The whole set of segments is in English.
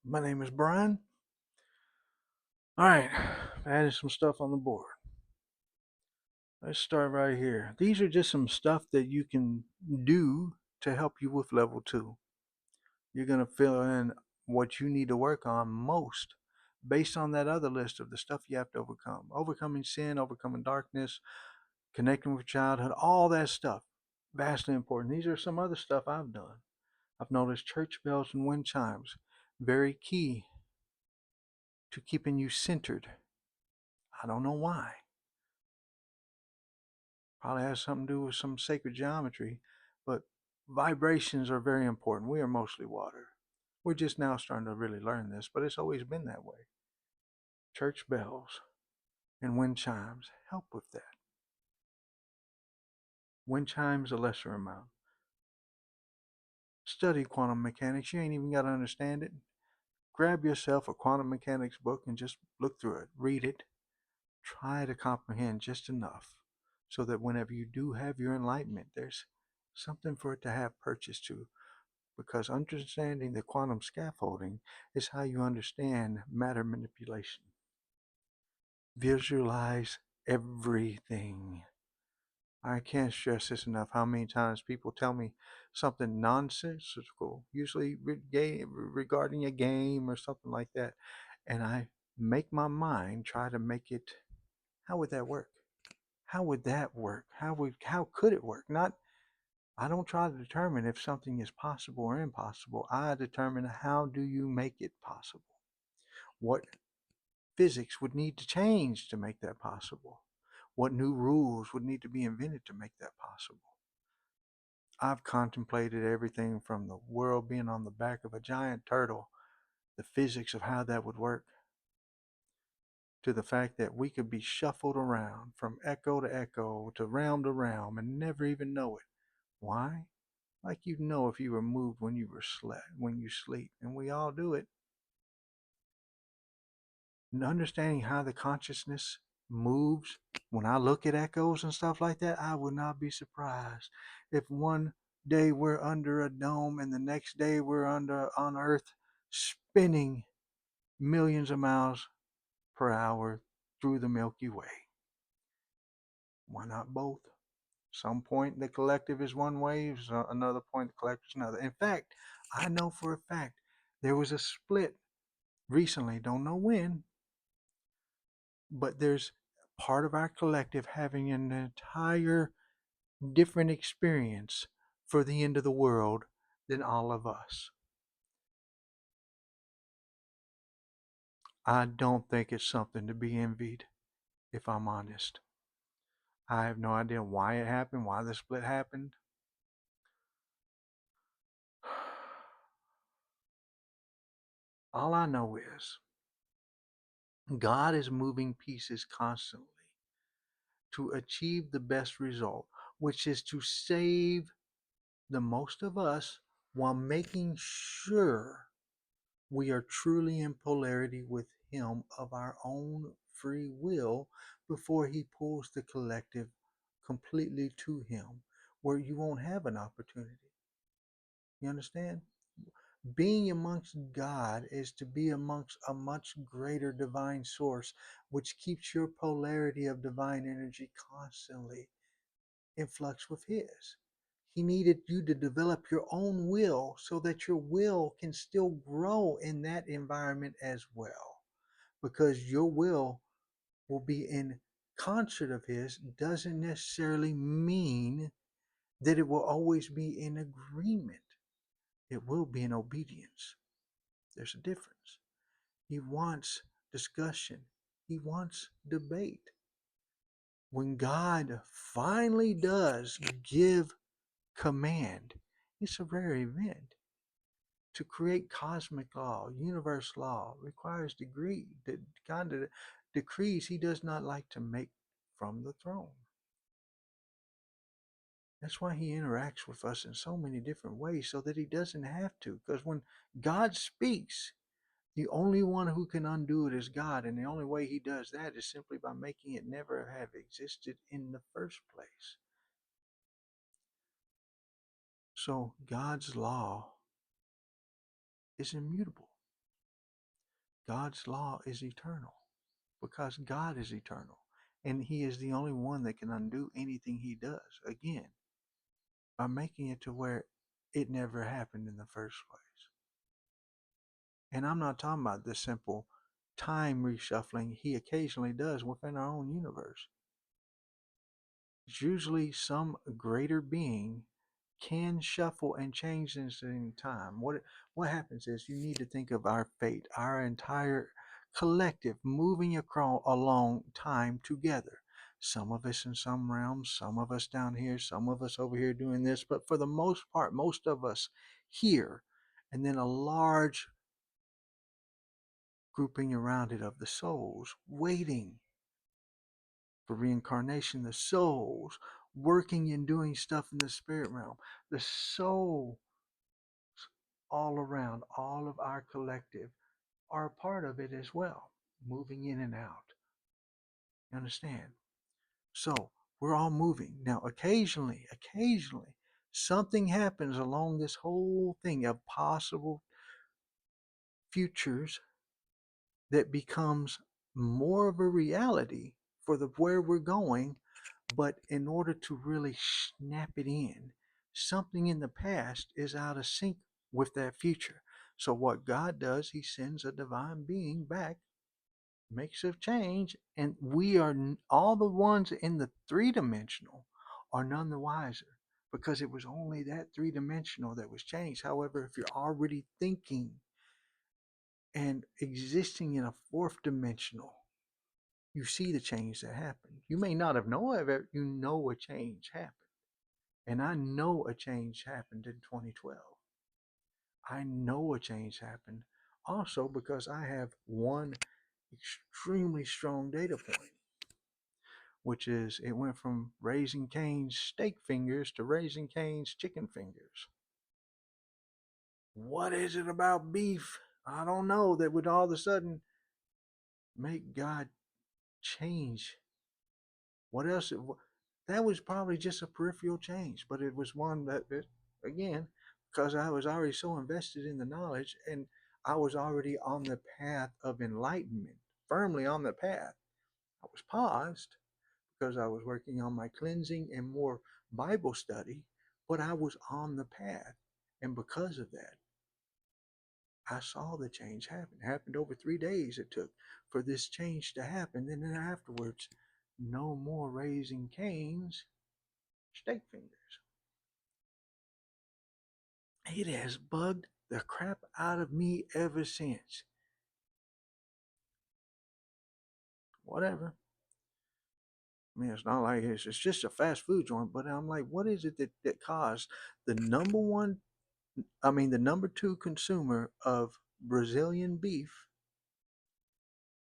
My name is Brian. All right, I added some stuff on the board. Let's start right here. These are just some stuff that you can do to help you with level 2. You're going to fill in what you need to work on most based on that other list of the stuff you have to overcome. Overcoming sin, overcoming darkness, connecting with childhood, all that stuff. Vastly important. These are some other stuff I've done. I've noticed church bells and wind chimes, very key to keeping you centered. I don't know why. Probably has something to do with some sacred geometry, but vibrations are very important. We are mostly water. We're just now starting to really learn this, but it's always been that way. Church bells and wind chimes help with that. Wind chimes, a lesser amount. Study quantum mechanics. You ain't even got to understand it. Grab yourself a quantum mechanics book and just look through it. Read it. Try to comprehend just enough so that whenever you do have your enlightenment, there's something for it to have purchase to, because understanding the quantum scaffolding is how you understand matter manipulation. Visualize everything. I can't stress this enough how many times people tell me something nonsensical, usually regarding a game or something like that, and I make my mind try to make it, how would that work? How would that work? How could it work? Not I don't try to determine if something is possible or impossible. I determine how do you make it possible? What physics would need to change to make that possible? What new rules would need to be invented to make that possible? I've contemplated everything from the world being on the back of a giant turtle, the physics of how that would work, to the fact that we could be shuffled around from echo to realm and never even know it. Why? Like you'd know if you were moved when when you sleep, and we all do it. And understanding how the consciousness moves, when I look at echoes and stuff like that, I would not be surprised if one day we're under a dome and the next day we're under on Earth spinning millions of miles per hour through the Milky Way. Why not both? Some point the collective is one way, another point the collective is another. In fact, I know for a fact there was a split recently, don't know when, but there's part of our collective having an entire different experience for the end of the world than all of us. I don't think it's something to be envied, if I'm honest. I have no idea why it happened, why the split happened. All I know is God is moving pieces constantly to achieve the best result, which is to save the most of us while making sure we are truly in polarity with Him of our own free will before He pulls the collective completely to Him, where you won't have an opportunity. You understand? Being amongst God is to be amongst a much greater divine source, which keeps your polarity of divine energy constantly in flux with His. He needed you to develop your own will so that your will can still grow in that environment as well. Because your will be in concert of His doesn't necessarily mean that it will always be in agreement. It will be in obedience. There's a difference. He wants discussion. He wants debate. When God finally does give command, it's a rare event. To create cosmic law, universe law, requires the kind of decrees He does not like to make from the throne. That's why He interacts with us in so many different ways so that He doesn't have to. Because when God speaks, the only one who can undo it is God, and the only way He does that is simply by making it never have existed in the first place. So God's law is immutable. God's law is eternal because God is eternal. And he is the only one that can undo anything he does, again, by making it to where it never happened in the first place. And I'm not talking about the simple time reshuffling he occasionally does within our own universe. It's usually some greater being can shuffle and change things in time. What happens is you need to think of our fate, our entire collective moving across along time together. Some of us in some realms, some of us down here, some of us over here doing this, but for the most part, most of us here, and then a large grouping around it of the souls waiting for reincarnation, the souls working and doing stuff in the spirit realm, the soul all around, all of our collective are a part of it as well, moving in and out. You understand? So we're all moving. Now, occasionally, something happens along this whole thing of possible futures that becomes more of a reality for the where we're going. But in order to really snap it in, something in the past is out of sync with that future. So what God does, he sends a divine being back, makes a change, and we are all the ones in the three-dimensional are none the wiser because it was only that three-dimensional that was changed. However, if you're already thinking and existing in a fourth dimensional, you see the change that happened. You may not have known of it, you know a change happened. And I know a change happened in 2012. I know a change happened also because I have one extremely strong data point, which is it went from Raising Cane's steak fingers to Raising Cane's chicken fingers. What is it about beef? I don't know that would all of a sudden make God change. What else? That was probably just a peripheral change, but it was one that, again, because I was already so invested in the knowledge and I was already on the path of enlightenment, firmly on the path. I was paused because I was working on my cleansing and more Bible study, but I was on the path. And because of that, I saw the change happen. It happened over 3 days it took for this change to happen. And then afterwards, no more Raising Cane's steak fingers. It has bugged the crap out of me ever since. Whatever. I mean, it's not like it's just a fast food joint, but I'm like, what is it that caused the number one, the number two consumer of Brazilian beef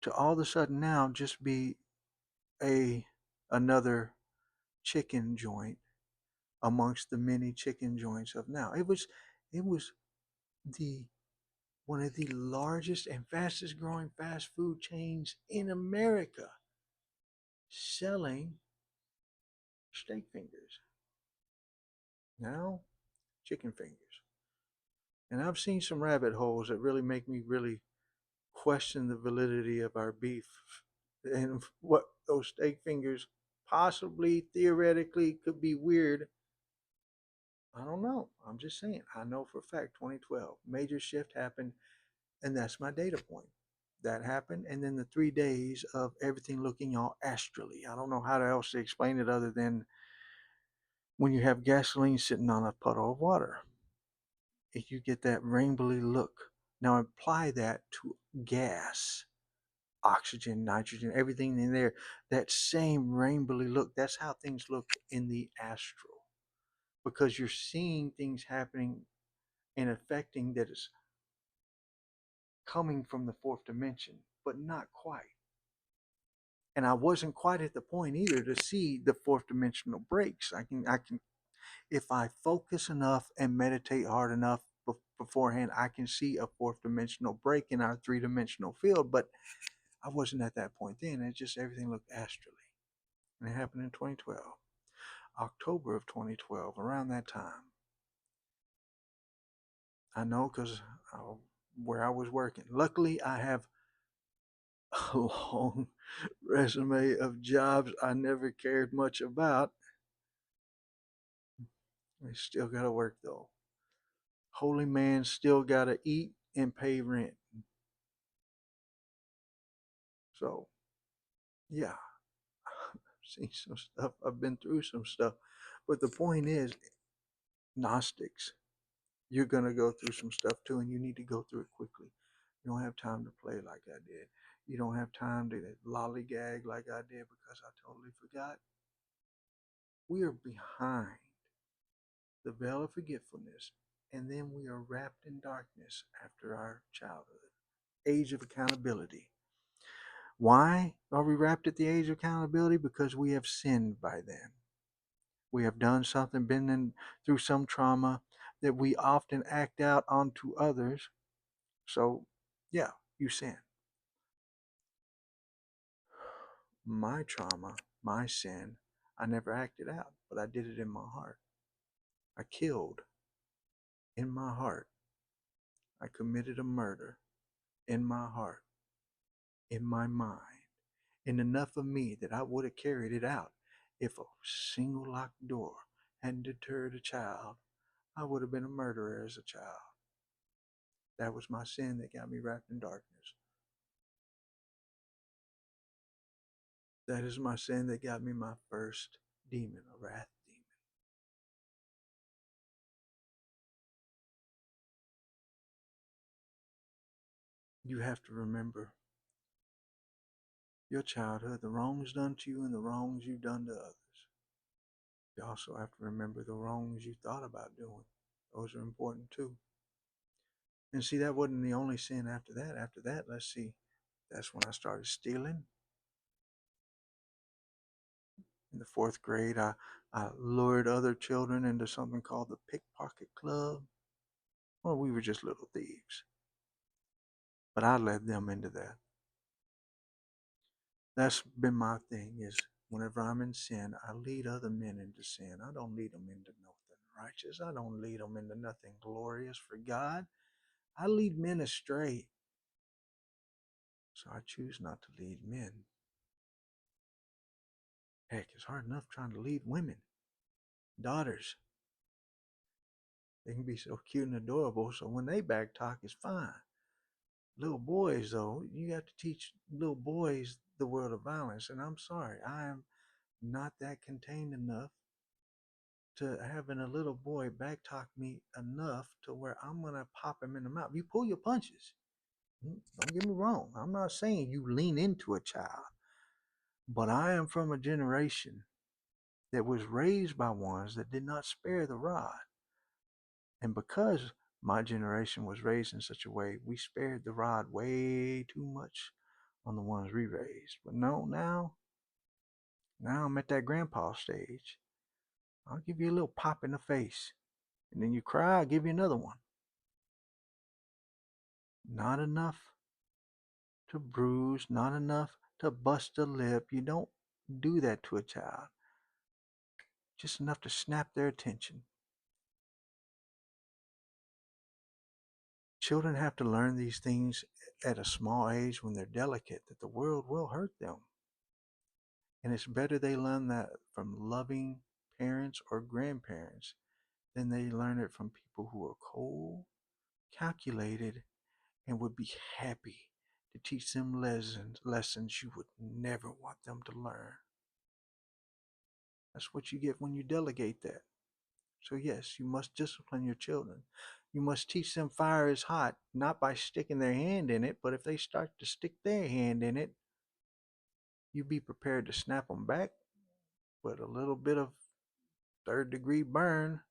to all of a sudden now just be a another chicken joint amongst the many chicken joints of now. It was the one of the largest and fastest growing fast food chains in America selling steak fingers. Now, chicken fingers. And I've seen some rabbit holes that really make me really question the validity of our beef and what those steak fingers possibly theoretically could be weird. I don't know. I'm just saying. I know for a fact 2012 major shift happened, and that's my data point. That happened, and then the 3 days of everything looking all astrally. I don't know how else to explain it other than when you have gasoline sitting on a puddle of water, if you get that rainbowy look. Now apply that to gas, oxygen, nitrogen, everything in there. That same rainbowy look. That's how things look in the astral, because you're seeing things happening and affecting that is coming from the fourth dimension, but not quite. And I wasn't quite at the point either to see the fourth dimensional breaks. I can, if I focus enough and meditate hard enough beforehand, I can see a fourth dimensional break in our three-dimensional field. But I wasn't at that point then. It just everything looked astrally, and it happened in 2012, October of 2012, around that time. I know because where I was working. Luckily, I have a long resume of jobs I never cared much about. They still got to work though. Holy man still got to eat and pay rent. So, yeah, I've seen some stuff. I've been through some stuff. But the point is, Gnostics, you're going to go through some stuff too, and you need to go through it quickly. You don't have time to play like I did. You don't have time to lollygag like I did because I totally forgot. We are behind the veil of forgetfulness, and then we are wrapped in darkness after our childhood. Age of accountability. Why are we wrapped at the age of accountability? Because we have sinned by then. We have done something, through some trauma that we often act out onto others. So, yeah, you sin. My trauma, my sin, I never acted out, but I did it in my heart. I killed in my heart. I committed a murder in my heart, in my mind, and enough of me that I would have carried it out. If a single locked door hadn't deterred a child, I would have been a murderer as a child. That was my sin that got me wrapped in darkness. That is my sin that got me my first demon, a wrath demon. You have to remember your childhood, the wrongs done to you and the wrongs you've done to others. You also have to remember the wrongs you thought about doing. Those are important too. And see, that wasn't the only sin after that. After that, let's see, that's when I started stealing. In the fourth grade, I lured other children into something called the pickpocket club. Well, we were just little thieves, but I led them into that. That's been my thing is whenever I'm in sin, I lead other men into sin. I don't lead them into nothing righteous. I don't lead them into nothing glorious for God. I lead men astray. So I choose not to lead men. Heck, it's hard enough trying to lead women, daughters. They can be so cute and adorable, so when they back talk, it's fine. Little boys, though, you have to teach little boys the world of violence. And I'm sorry, I am not that contained enough to having a little boy back talk me enough to where I'm going to pop him in the mouth. You pull your punches. Don't get me wrong. I'm not saying you lean into a child, but I am from a generation that was raised by ones that did not spare the rod. And because my generation was raised in such a way, we spared the rod way too much on the ones we raised. But no, now I'm at that grandpa stage. I'll give you a little pop in the face. And then you cry, I'll give you another one. Not enough to bruise, not enough to bust a lip. You don't do that to a child. Just enough to snap their attention. Children have to learn these things at a small age when they're delicate, that the world will hurt them. And it's better they learn that from loving parents or grandparents than they learn it from people who are cold, calculated, and would be happy to teach them lessons you would never want them to learn. That's what you get when you delegate that. So yes, you must discipline your children. You must teach them fire is hot, not by sticking their hand in it, but if they start to stick their hand in it, you be prepared to snap them back, but a little bit of third-degree burn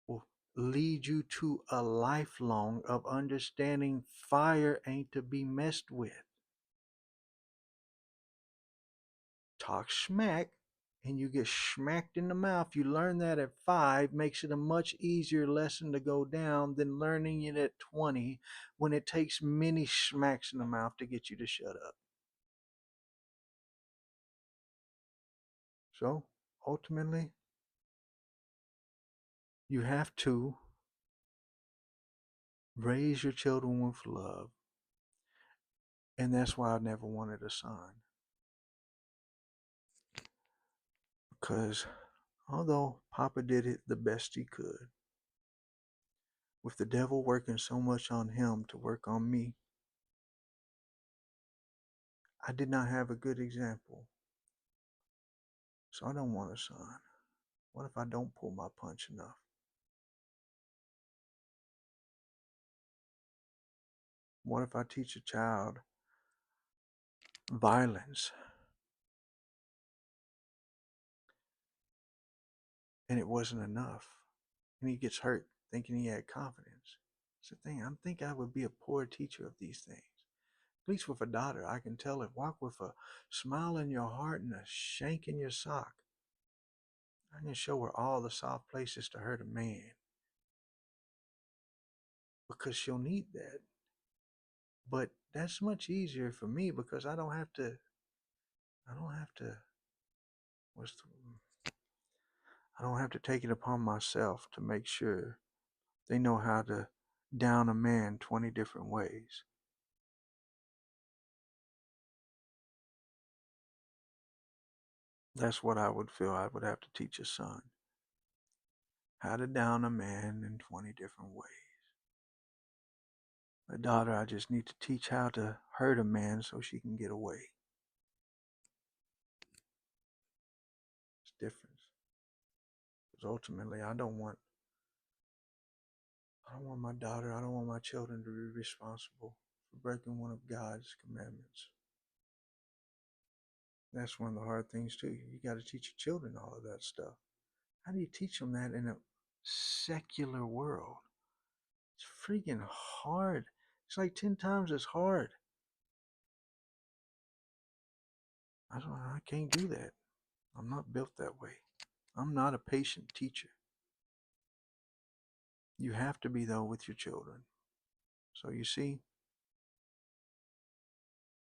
will lead you to a lifelong of understanding fire ain't to be messed with. Talk smack and you get smacked in the mouth. You learn that at 5 makes it a much easier lesson to go down than learning it at 20 when it takes many smacks in the mouth to get you to shut up. So ultimately, you have to raise your children with love. And that's why I never wanted a son. Because although Papa did it the best he could, with the devil working so much on him to work on me, I did not have a good example. So I don't want a son. What if I don't pull my punch enough? What if I teach a child violence and it wasn't enough? And he gets hurt thinking he had confidence. It's the thing. I think I would be a poor teacher of these things. At least with a daughter, I can tell her, walk with a smile in your heart and a shank in your sock. I can show her all the soft places to hurt a man because she'll need that. But that's much easier for me because I don't have to, what's the, I don't have to take it upon myself to make sure they know how to down a man 20 different ways. That's what I would feel I would have to teach a son. How to down a man in 20 different ways. A daughter, I just need to teach how to hurt a man so she can get away. It's different. Because ultimately, I don't want my daughter, I don't want my children to be responsible for breaking one of God's commandments. That's one of the hard things too. You got to teach your children all of that stuff. How do you teach them that in a secular world? It's freaking hard. It's like 10 times as hard. I can't do that. I'm not built that way. I'm not a patient teacher. You have to be, though, with your children. So you see,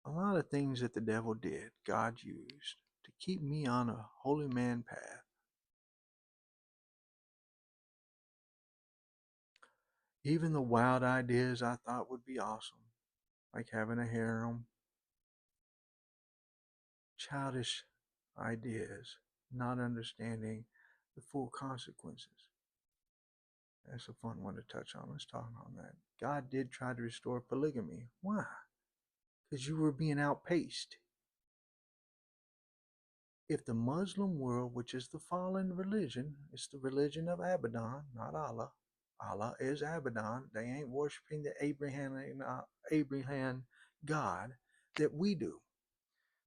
a lot of things that the devil did, God used to keep me on a holy man path. Even the wild ideas I thought would be awesome, like having a harem, childish ideas, not understanding the full consequences. That's a fun one to touch on. Let's talk on that. God did try to restore polygamy. Why? Because you were being outpaced. If the Muslim world, which is the fallen religion, it's the religion of Abaddon, not Allah. Allah is Abaddon. They ain't worshiping the Abraham God that we do.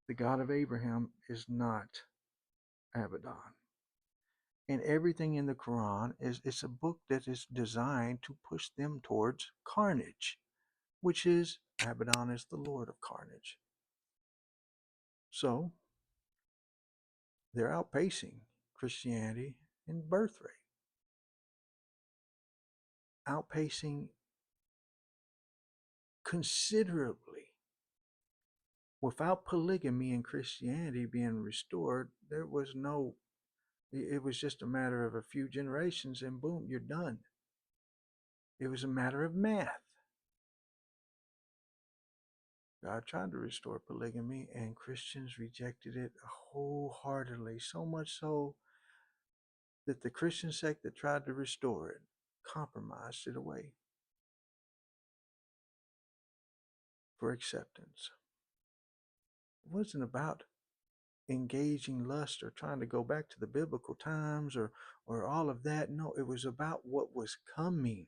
The God of Abraham is not Abaddon. And everything in the Quran it's a book that is designed to push them towards carnage, which is Abaddon is the Lord of carnage. So they're outpacing Christianity in birth rate, outpacing considerably. Without polygamy and Christianity being restored, there was no, it was just a matter of a few generations and boom, you're done. It was a matter of math. God tried to restore polygamy and Christians rejected it wholeheartedly, so much so that the Christian sect that tried to restore it compromised it away for acceptance. It wasn't about engaging lust or trying to go back to the biblical times or all of that. No, it was about what was coming,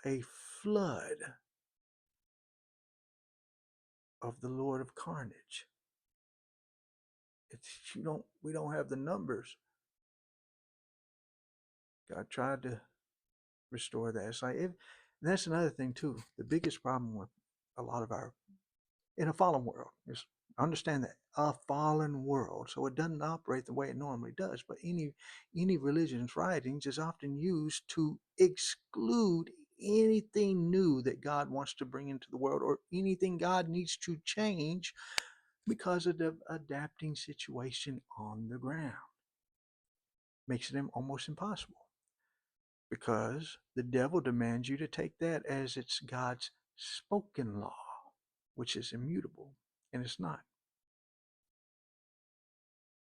a flood of the Lord of carnage. We don't have the numbers. God tried to restore that. It's like that's another thing too. The biggest problem with a lot of our in a fallen world is understand that a fallen world, so it doesn't operate the way it normally does. But any religion's writings is often used to exclude anything new that God wants to bring into the world or anything God needs to change because of the adapting situation on the ground. Makes it almost impossible because the devil demands you to take that as it's God's spoken law. which is immutable, and it's not.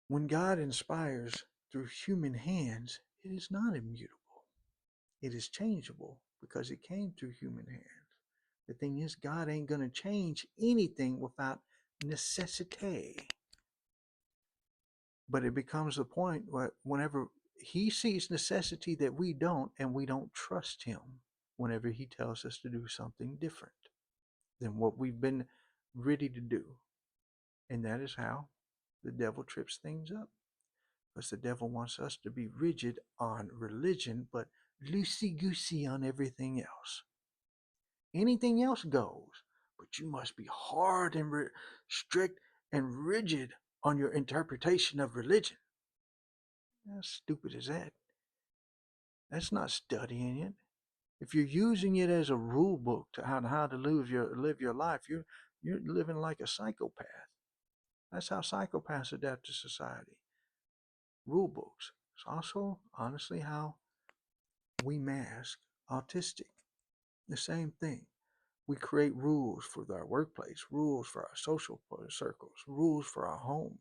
When God inspires through human hands, it is not immutable. It is changeable because it came through human hands. The thing is, God ain't going to change anything without necessity. But it becomes the point where whenever he sees necessity that we don't, and we don't trust him whenever he tells us to do something different than what we've been ready to do. And that is how the devil trips things up. Because the devil wants us to be rigid on religion, but loosey-goosey on everything else. Anything else goes, but you must be hard and strict and rigid on your interpretation of religion. How stupid is that? That's not studying it. If you're using it as a rule book to how to live your life, you're living like a psychopath. That's how psychopaths adapt to society. Rule books. It's also honestly how we mask autistic. The same thing. We create rules for our workplace, rules for our social circles, rules for our home.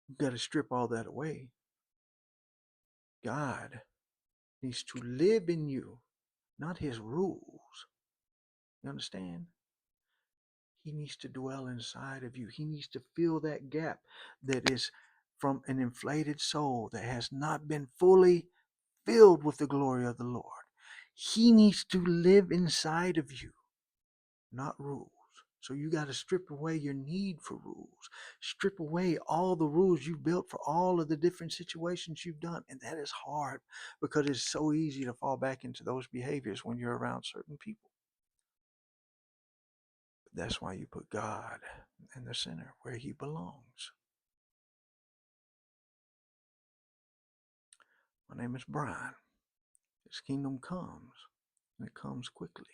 You've got to strip all that away. God needs to live in you, not his rules. You understand? He needs to dwell inside of you. He needs to fill that gap that is from an inflated soul that has not been fully filled with the glory of the Lord. He needs to live inside of you, not rules. So you got to strip away your need for rules. Strip away all the rules you've built for all of the different situations you've done. And that is hard because it's so easy to fall back into those behaviors when you're around certain people. But that's why you put God in the center where he belongs. My name is Brian. His kingdom comes, and it comes quickly.